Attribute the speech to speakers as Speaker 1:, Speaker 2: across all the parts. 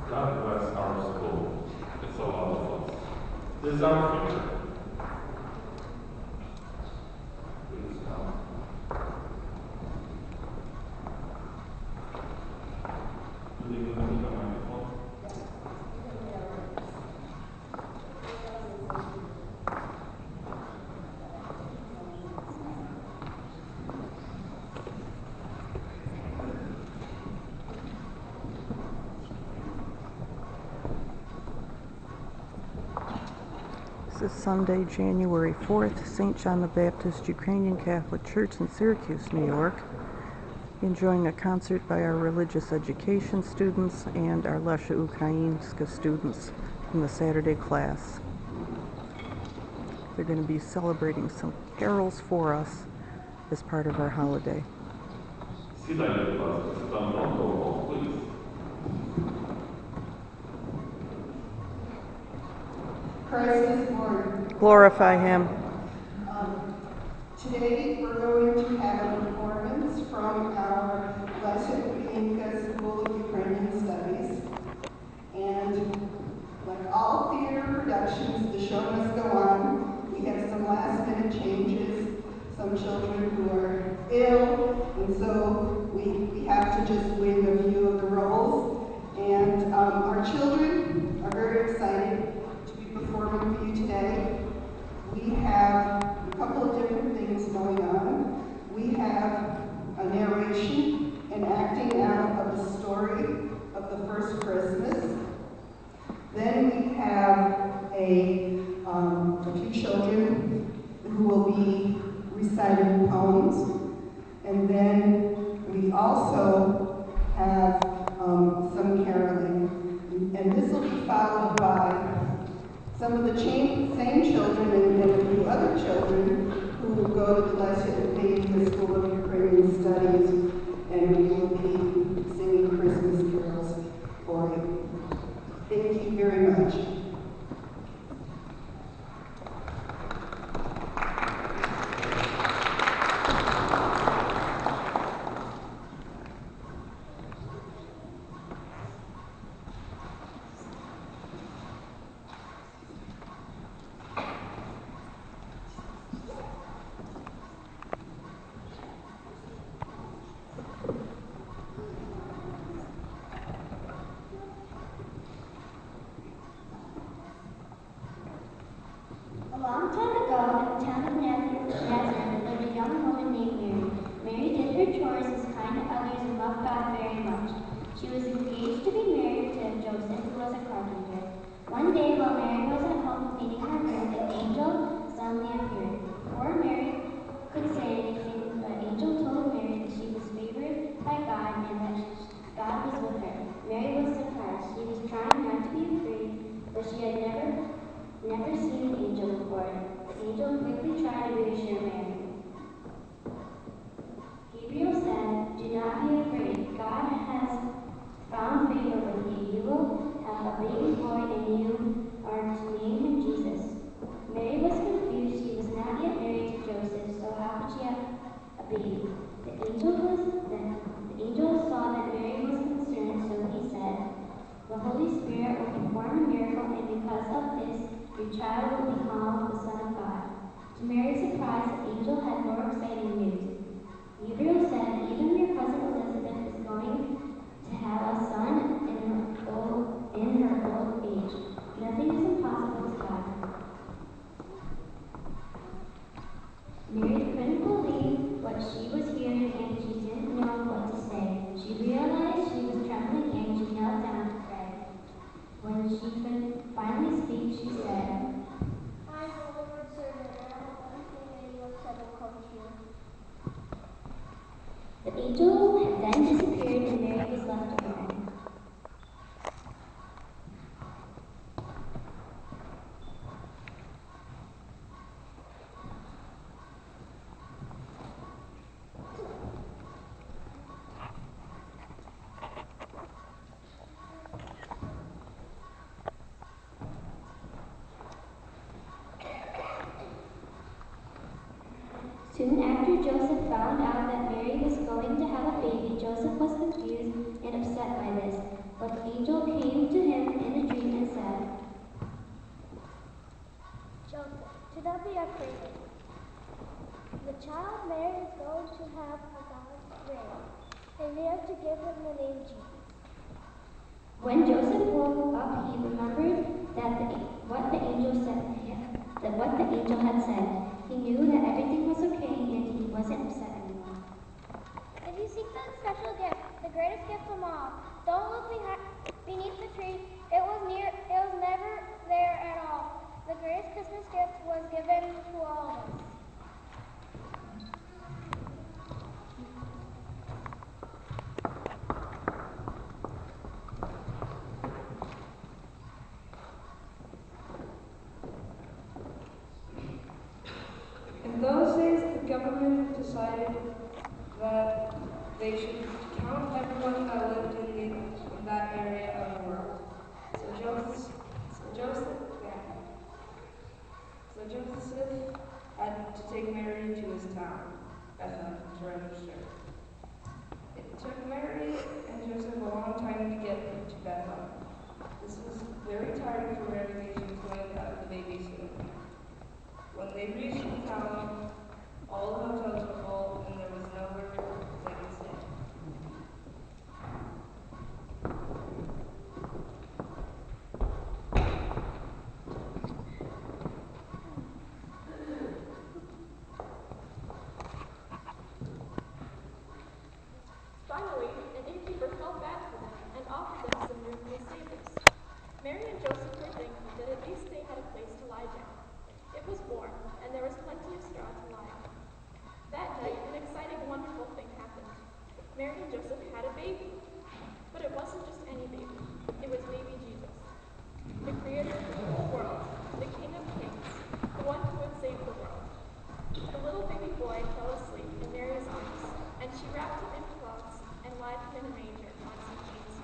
Speaker 1: God bless our school. It's a lot of us. This is our future. Please come. Do you need the microphone?
Speaker 2: This is Sunday, January 4th, St. John the Baptist Ukrainian Catholic Church in Syracuse, New York. Enjoying a concert by our religious education students and our Lesia Ukrainka students from the Saturday class. They're going to be celebrating some carols for us as part of our holiday.
Speaker 3: Christ is Lord.
Speaker 2: Glorify Him.
Speaker 3: Today we're going to have a performance from our Lesia Ukrainka School of Ukrainian Studies. And like all theater productions, the show must go on. We have some last minute changes, some children who are ill, and so we have to just wing a few of the roles. And our children are very excited performing for you today. We have a couple of different things going on. We have a narration and acting out of the story of the first Christmas. Then we have a few children who will be reciting poems. And then we also have some caroling. And this will be followed by some of the same children and a few other children who will go to the Lesia Ukrainka School of Ukrainian Studies, and we will be singing Christmas carols for you. Thank you very much.
Speaker 4: A long time ago, in the town of Nazareth, lived a young woman named Mary. Mary did her chores, was kind to others, and loved God very much. She was engaged to be married to Joseph, who was a carpenter. One day, while Mary was at home cleaning her room, an angel suddenly appeared. Before Mary could say anything, the angel told Mary that she was favored by God and that God was with her. Mary was surprised. She was trying not to be afraid, but she had never seen an angel before. The angel quickly tried to reassure Mary. Gabriel said, "Do not be afraid. God has found favor with you. You will have a baby boy and you are to name him Jesus." Mary was confused. She was not yet married to Joseph, so how could she have a baby? The angel saw that Mary was concerned, so he said, "The Holy Spirit will perform a miracle, and because of this, your child will be called the Son of God." To Mary's surprise, the angel had more exciting news. Gabriel said, "Even your cousin Elizabeth is going to have a son in her old age. Nothing is impossible to God." Mary couldn't believe what she was hearing, and she didn't know what to say. She realized she was trembling, and she knelt down to pray. When she could finally speak, she said,
Speaker 5: "I am the Lord's servant, and I hope everything that you have said will come true."
Speaker 4: The angel had then disappeared, and Mary was left alone. Soon after Joseph found out that Mary was going to have a baby, Joseph was confused and upset by this. But the angel came to
Speaker 5: going to have a God's baby, and they have to give him the name Jesus.
Speaker 4: When Joseph woke up, he remembered what the angel had said. He knew that everything was okay and he wasn't upset anymore.
Speaker 5: If you seek that special gift, the greatest gift from all, don't look beneath the tree. It was never there at all. The greatest Christmas gift was given to all of us.
Speaker 6: In those days, the government decided that they should count everyone that lived in that area of the world. So Joseph had to take Mary to his town, Bethlehem, to register. It took Mary and Joseph a long time to get to Bethlehem. This was very tiring for Mary because she was going to have the baby soon. When they reached the town, all the hotels were full and there was nowhere they could stay.
Speaker 7: Finally, an innkeeper felt bad for them and offered them some room in the stables. Mary and Joseph were thankful that at least they had a place to lie down. It was warm, and there was plenty of straw to lie on. That night, an exciting, wonderful thing happened. Mary and Joseph had a baby. But it wasn't just any baby. It was baby Jesus, the creator of the whole world, the King of Kings, the one who would save the world. The little baby boy fell asleep in Mary's arms, and she wrapped him in cloths and laid him in a manger on some chains.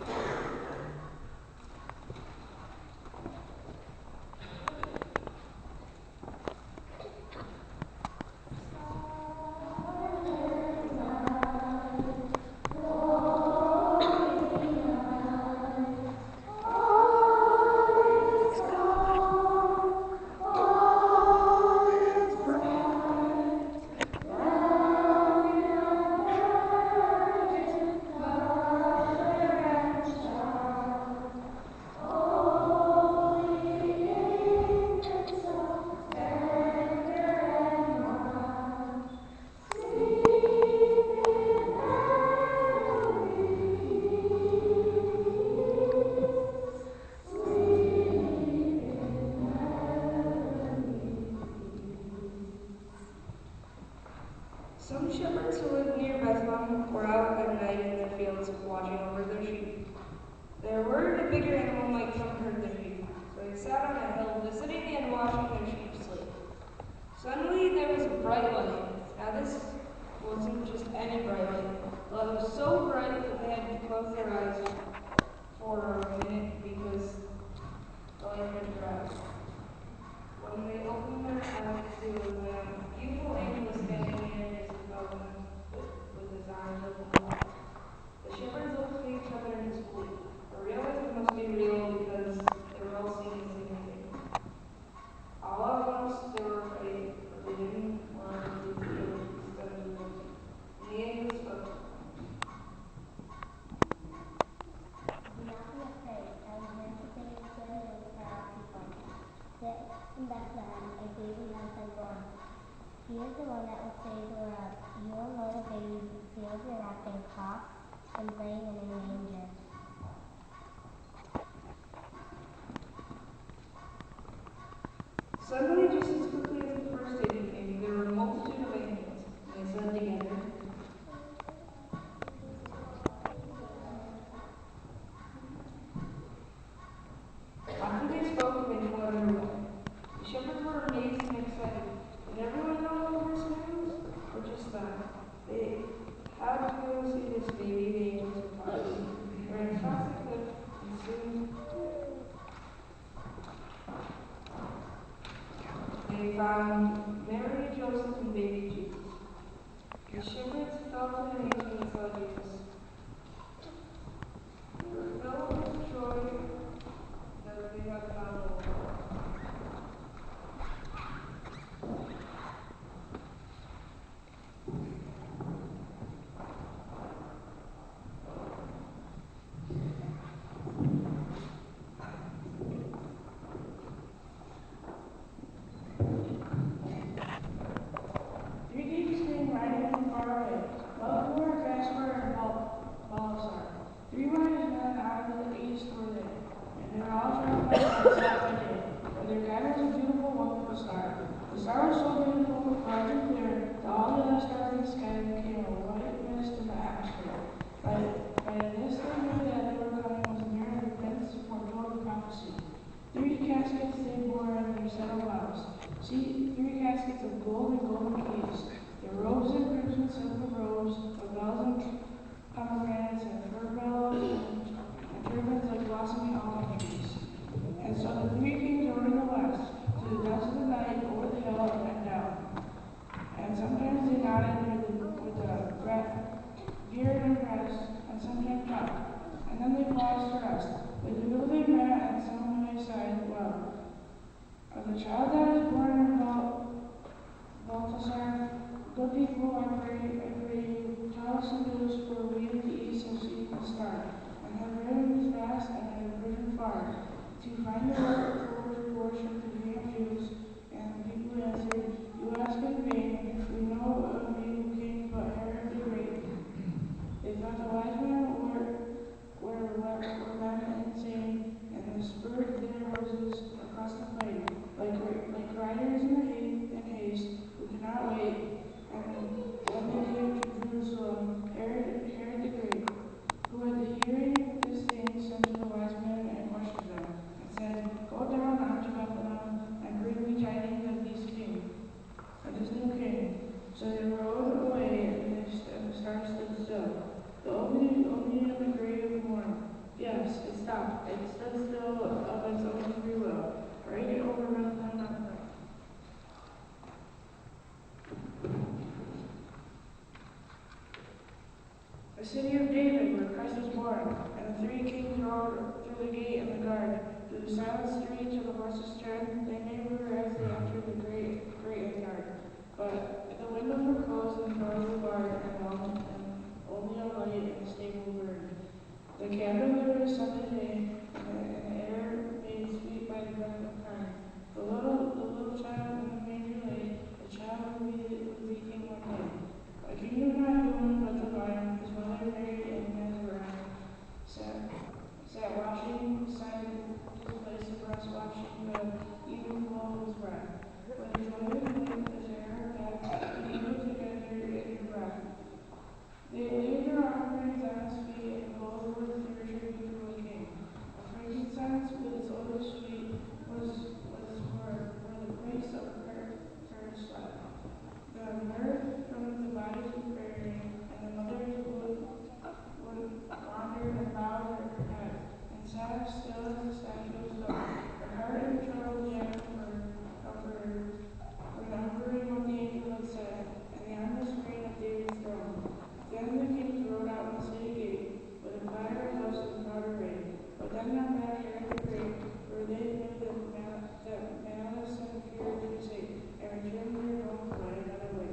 Speaker 6: Some shepherds who lived near Bethlehem were out at night in their fields watching over their sheep. They were worried a bigger animal might come and hurt their sheep, so they sat on a hill visiting and watching their sheep sleep. Suddenly there was a bright light. Now this wasn't just any bright light. The light was so bright that they had to close their eyes for a minute because the light hurt their eyes. When they opened their eyes, there was a beautiful angel standing near his throne with his arms open. The shepherds looked at each other in disbelief. They realized it must be real because they were all seeing the same thing. All at once they were afraid, but they didn't want to leave the village instead of the guilty. And the angel spoke.
Speaker 5: Do not be afraid. I am here to bring you good news for our people. That in Bethlehem, a baby has been born. He is the one that will save the world. You will know the baby sealed and wrapped in cloths and laying in a manger.
Speaker 6: Suddenly, just as quickly as the first baby came, there were a multitude of angels, and they said together, after they spoke, they fled away. The shepherds were amazed and excited. Did everyone know this news? Or just them? They had to go see this baby the angels had taught them. Very fast they could, and soon they found Mary, Joseph, and baby Jesus. The shepherds fell to their knees when they saw Jesus. They were filled with joy that they had found the Lord.
Speaker 8: 3 wise men out of the east were they, and they were all traveling by night by day. But their guide was a beautiful wonderful star. The star was so beautiful, large and clear, that all the other stars in the sky became a white mist in the atmosphere. By this they knew that they were coming was near the prince foretold the prophecy. 3 caskets they bore in their saddle bows. See, 3 caskets of gold and golden keys. Their robes and crimson silver robes, with bells and pomegranates and fir bellows and turbans like blossoming almond trees. And so the 3 kings rode in the west, to the depths of the night, over the hill and down. And sometimes they nodded with a beard and breast, and sometimes not. And then they paused to rest. But the people they met, and some who they sighed, well, of the child that is born in Balthasar, good people, I pray you, tell us some news, for we in the east have seen the star, and have ridden fast and have ridden far, to find the Lord to worship the King of Jews. And the people answered, you ask in vain, we know of you king but Herod the Great. They thought the wise men were men insane, and they spurred their horses across the plain, like riders in haste, who cannot wait. And when they came to Jerusalem, Herod the Great, who at the hearing of this thing sent to the wise men and questioned them, and said, go down unto Bethlehem, and bring me tidings of this new king. So they rode away, and the star stood still. Only in the grave mourned. Yes, it stopped. It stood still of its own free will, right over Bethlehem on the right. The city of David, where Christ was born, and the 3 kings rode through the gate and the guard, through the silent street till the horses turned. They neighbored as they entered the great yard. But the windows were closed and the doors were barred, and only a light in the stable burned. The candle lit a Sunday day, and the air made sweet by the breath of kine. The little child in the manger lay, the child would be king one day. A kingdom not human but divine, his mother Mary and Nazareth sat washing beside his place of rest, watching the even flow of his breath. But the joy of him is air that the eagle together in her breath. They laid their offerings on his feet, and both were the tribute to the king. A frankincense with its odor sweet was for the place of her sweat. The mirth from the bodies was bearing, and the mothers would wander and bowed her head, and sat still as the statue of stone. Her heart in trouble yet remembering what the angel had said, and the endless reign of David's throne. Then the kings rode out in the city gate, with a clatter of hosts and proud array. But then not back Herod the Great, for they knew that malice and fear did forsake, and returned their home by another way.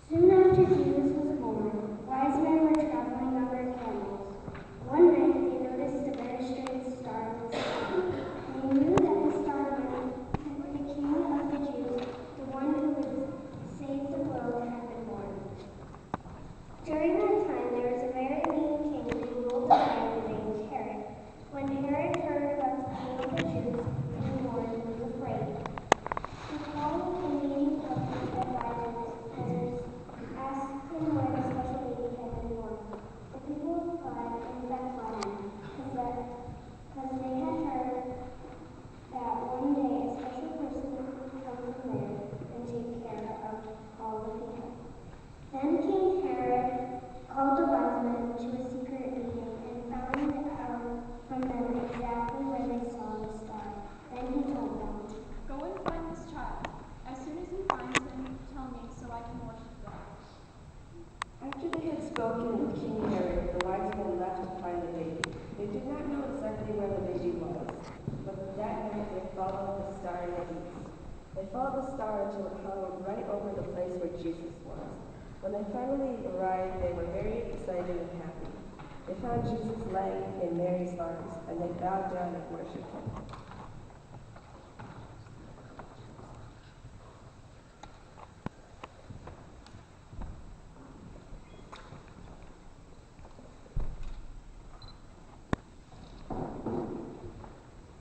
Speaker 5: Soon after Jesus was born, wise men were traveling on their camels. One night they noticed a very strange star in the sky. They knew that the star meant the King of the Jews, the one who would save the world, had been born. During that time there was a very mean king who ruled a land named Herod. When Herod heard about the King of the Jews being born, he was afraid. He called a meeting of his advisors, asked him where the special baby had been born. The people replied, in Bethlehem, because they had heard that one day a special person would come from there and take care of all the people. Then King Herod called the wise men to a secret meeting and found out from them exactly where they saw the star. Then he told them,
Speaker 7: Go and find this child. As soon as you find him, tell me so I can worship God.
Speaker 9: After they had spoken with King Herod, the wise men left to find the baby. They did not know exactly where the baby was, but that night they followed the star in the east. They followed the star until it hung right over the place where Jesus was. When they finally arrived, they were very excited and happy. They found Jesus laying in Mary's arms, and they bowed down and worshipped him.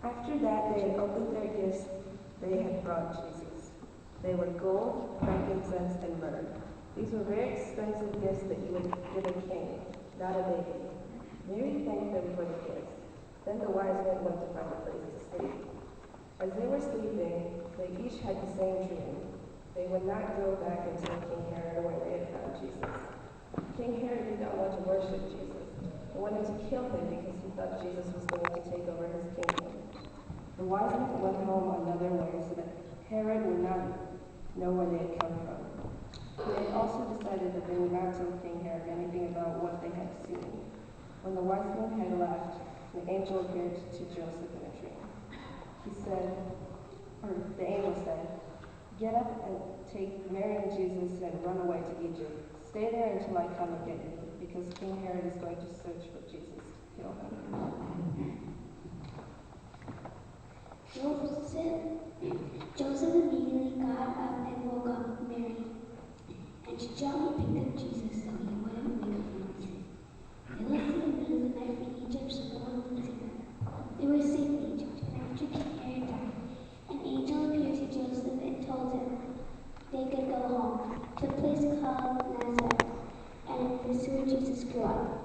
Speaker 9: After that, they had opened their gifts they had brought Jesus. They were gold, frankincense, and myrrh. These were very expensive gifts that you would give a king, not a baby. Mary thanked them for the gifts. Then the wise men went to find a place to sleep. As they were sleeping, they each had the same dream. They would not go back and tell King Herod where they had found Jesus. King Herod did not want to worship Jesus. He wanted to kill him because he thought Jesus was going to take over his kingdom. The wise men went home another way so that Herod would not know where they had come from. They had also decided that they would not tell King Herod anything about what they had seen. When the wise men had left, the angel appeared to Joseph in a dream. The angel said, "Get up and take Mary and Jesus and run away to Egypt. Stay there until I come and get you, because King Herod is going to search for Jesus to kill him."
Speaker 5: Joseph immediately got up and woke up Mary, and she gently picked up Jesus so he wouldn't wake up from his sleep. They left in the middle of the night for Egypt so no one would see them. They were safe in Egypt, and after King Herod died, an angel appeared to Joseph and told him they could go home to a place called Nazareth, and this is where Jesus grew up.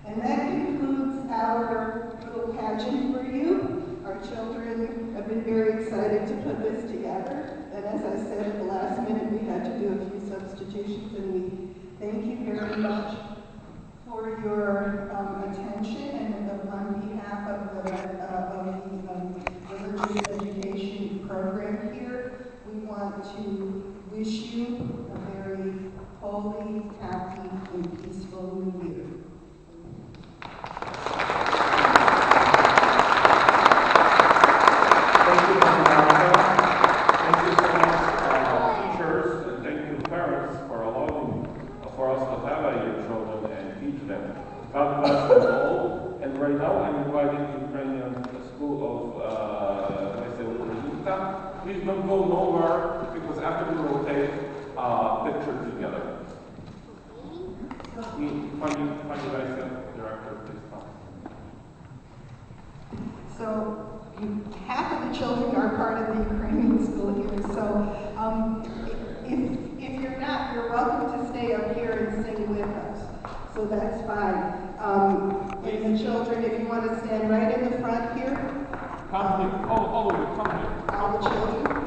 Speaker 3: And that concludes our little pageant for you. Our children have been very excited to put this together. And as I said, at the last minute, we had to do a few substitutions, and we thank you very much for your attention. And on behalf of the religious education program here, we want to wish you a very holy, happy, and peaceful New Year.
Speaker 1: Thank you, Marta. Thank you so much, teachers, and thank you, parents, for allowing for us to have your children and teach them. God bless them all. And right now, I'm inviting the Ukrainian School of Lesia Ukrainka. Please don't go nowhere, because after we will take a picture together. Pani Lesia, director, please come.
Speaker 3: So half of the children are part of the Ukrainian school here. So if you're not, you're welcome to stay up here and sing with us. So that's fine. And the children, if you want to stand right in the front here.
Speaker 1: Come here. All of you, come here.
Speaker 3: All the children.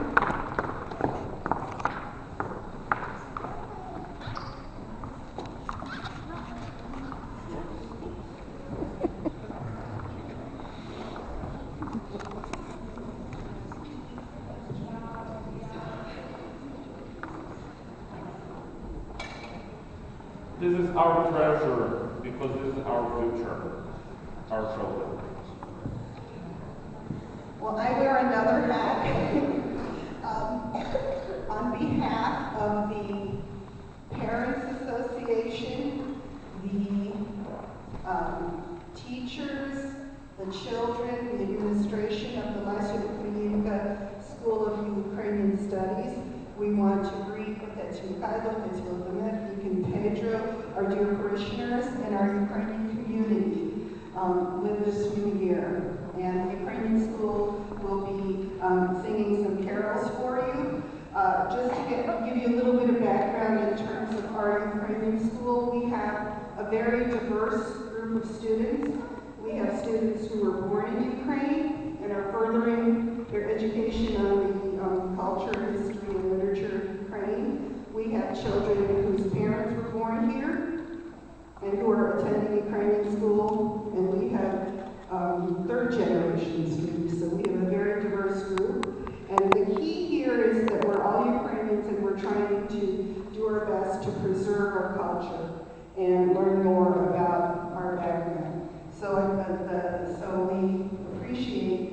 Speaker 1: This is our treasure because this is our future, our children.
Speaker 3: Well, I wear another hat. On behalf of the Parents Association, the teachers, the children, the administration of the Lesia Ukrainka School of Ukrainian Studies, we want to greet Otec Mikhailo, Otec Vladimir, Deacon Pedro, our dear parishioners, and our Ukrainian community with this new year. And the Ukrainian School will be singing some carols for you. Just to give you a little bit of background in terms of our Ukrainian school, we have a very diverse group of students. We have students who were born in Ukraine and are furthering their education on the culture, history, and literature of Ukraine. We have children whose parents were born here and who are attending Ukrainian school, and we have third generation students, so we have a very diverse group. And the key here is that we're all Ukrainians and we're trying to do our best to preserve our culture and learn more about our background. So we appreciate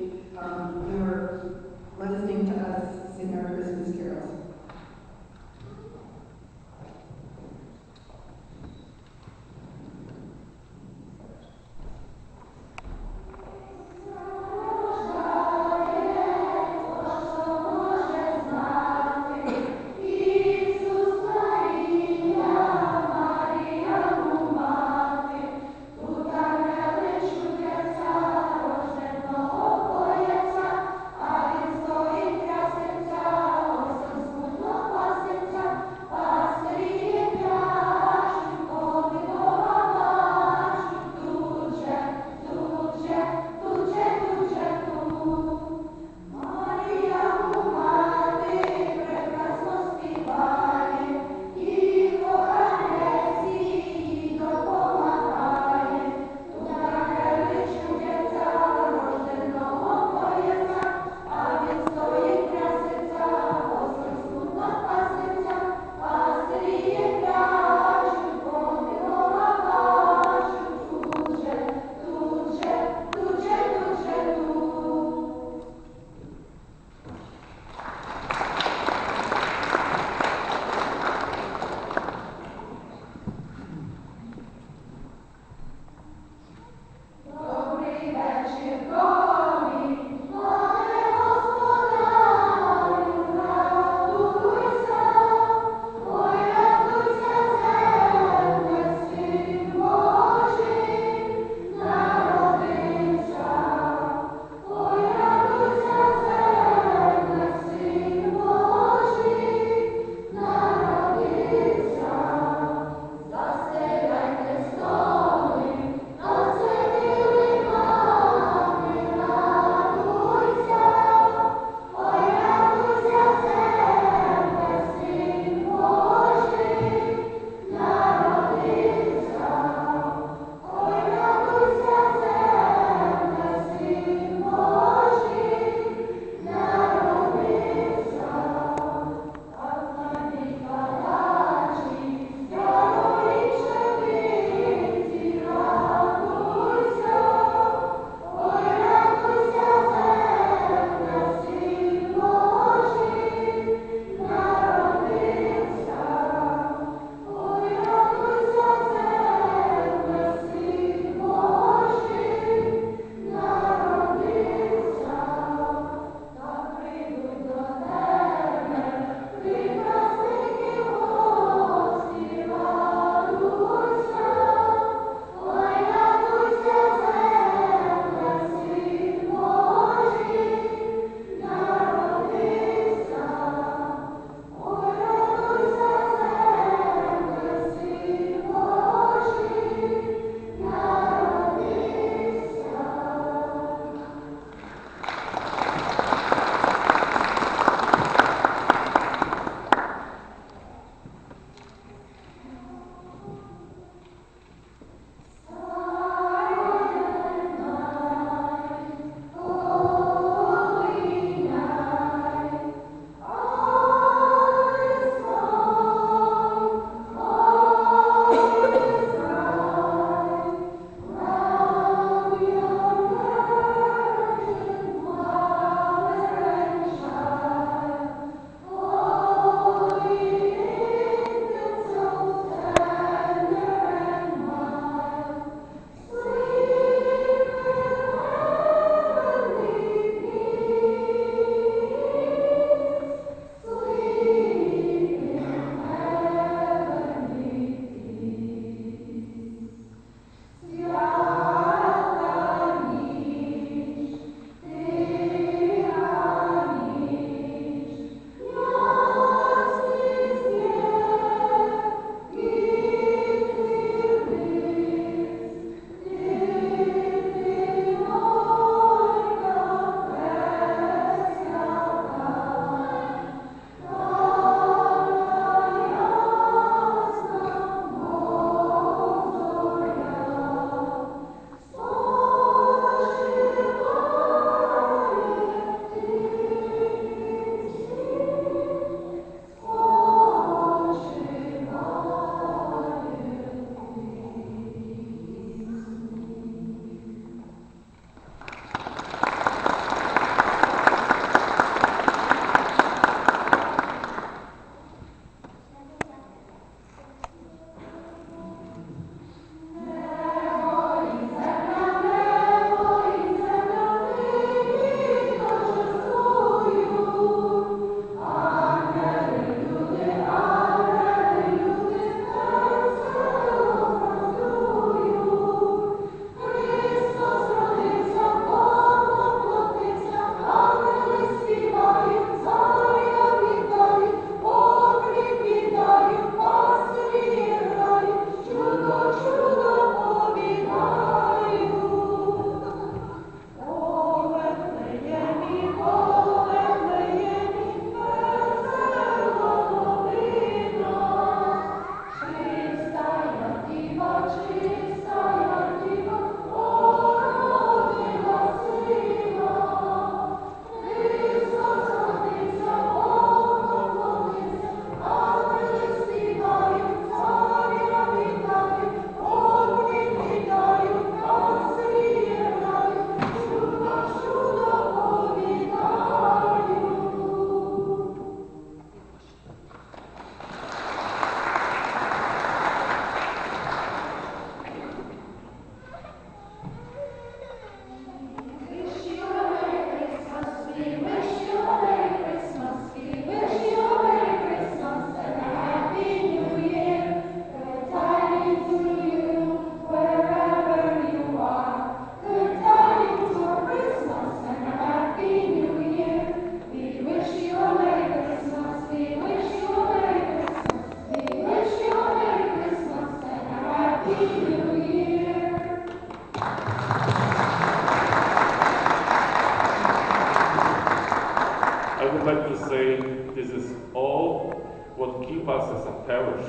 Speaker 1: I would like to say this is all what keeps us as a parish,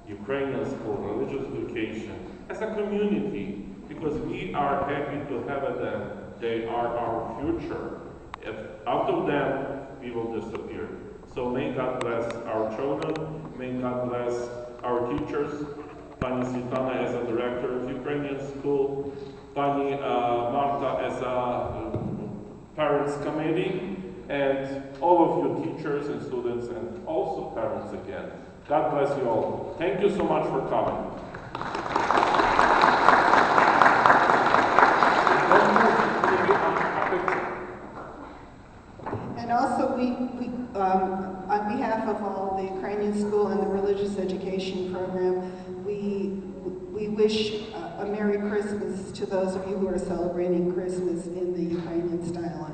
Speaker 1: Ukrainian school, religious education, as a community, because we are happy to have them. They are our future. If out of them, we will disappear. So may God bless our children, may God bless our teachers, Pani Svitlana as a director of Ukrainian school, Pani Marta as a parents committee, and all of you teachers and students, and also parents again. God bless you all. Thank you so much for coming.
Speaker 3: And also, on behalf of all the Ukrainian school and the religious education program, we wish a Merry Christmas to those of you who are celebrating Christmas in the Ukrainian style.